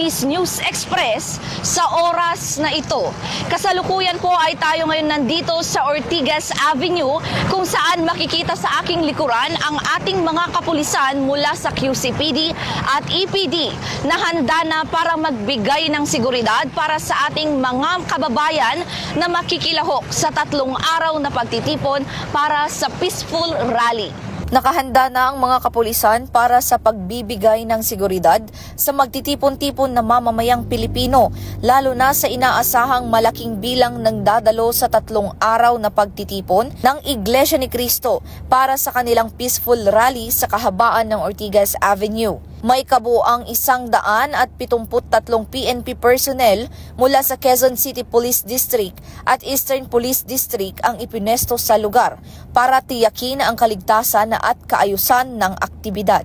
Police News Express sa oras na ito. Kasalukuyan po ay tayo ngayon nandito sa Ortigas Avenue kung saan makikita sa aking likuran ang ating mga kapulisan mula sa QCPD at EPD na handa na para magbigay ng seguridad para sa ating mga kababayan na makikilahok sa 3 araw na pagtitipon para sa peaceful rally. Nakahanda na ang mga kapulisan para sa pagbibigay ng seguridad sa magtitipon-tipon na mamamayang Pilipino, lalo na sa inaasahang malaking bilang ng dadalo sa 3 araw na pagtitipon ng Iglesia ni Cristo para sa kanilang peaceful rally sa kahabaan ng Ortigas Avenue. May kabuuang 173 PNP personnel mula sa Quezon City Police District at Eastern Police District ang ipinesto sa lugar para tiyakin ang kaligtasan at kaayusan ng aktibidad.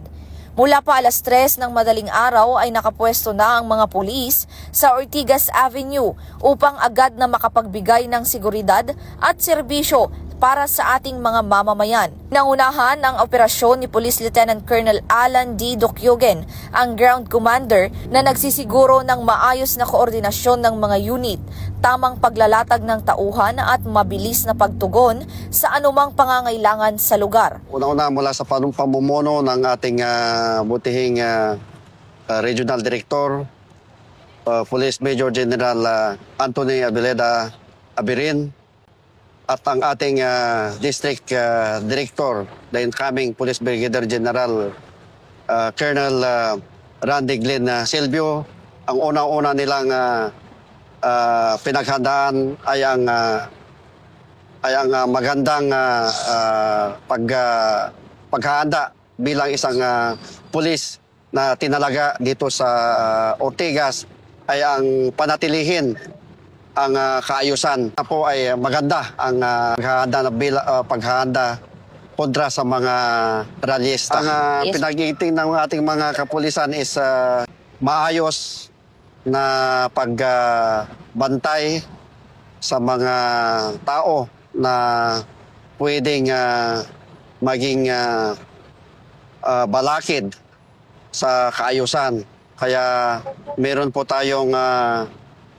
Mula pa 3:00 ng madaling araw ay nakapwesto na ang mga pulis sa Ortigas Avenue upang agad na makapagbigay ng seguridad at serbisyo para sa ating mga mamamayan. Nangunahan ang operasyon ni Police Lieutenant Colonel Alan D. Docyogen, ang ground commander na nagsisiguro ng maayos na koordinasyon ng mga unit, tamang paglalatag ng tauhan at mabilis na pagtugon sa anumang pangangailangan sa lugar. Una-una mula sa pamumuno ng ating butihing Regional Director, Police Major General Anthony Abeleda Abirin, at ang ating District Director, the incoming Police Brigadier General Colonel Randy Glenn Silvio. Ang unang-una nilang pinaghandaan ay ang magandang paghahanda bilang isang pulis na tinalaga dito sa Ortigas ay ang panatilihin ang kaayusan. Po ay maganda ang paghahanda kontra sa mga rallyista. Ang pinag-iiting ng ating mga kapulisan is maayos na pagbantay sa mga tao na pwedeng maging balakid sa kaayusan. Kaya meron po tayong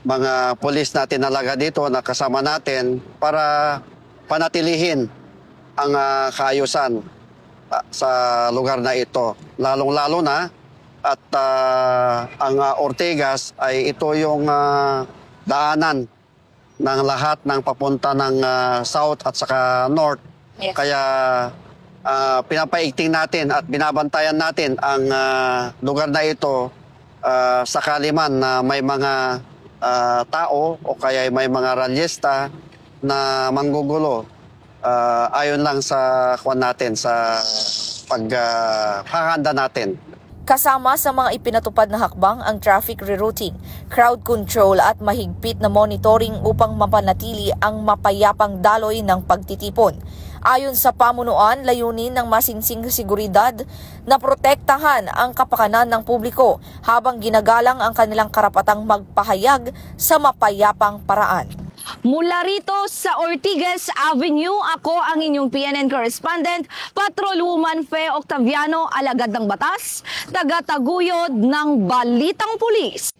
mga pulis na tinalaga dito na kasama natin para panatilihin ang kaayusan sa lugar na ito. Lalong-lalo na at ang Ortigas ay ito yung daanan ng lahat ng papunta ng south at saka north. Yes. Kaya pinapaigting natin at binabantayan natin ang lugar na ito sakali man na may mga tao o kaya may mga rallyista na manggugulo ayon lang sa kwan natin, sa paghahanda natin. Kasama sa mga ipinatupad na hakbang ang traffic rerouting, crowd control at mahigpit na monitoring upang mapanatili ang mapayapang daloy ng pagtitipon. Ayon sa pamunuan, layunin ng masinsing seguridad na protektahan ang kapakanan ng publiko habang ginagalang ang kanilang karapatang magpahayag sa mapayapang paraan. Mula rito sa Ortigas Avenue, ako ang inyong PNN correspondent, Patrolwoman Fe Octaviano, alagad ng batas, taga-taguyod ng Balitang Pulis.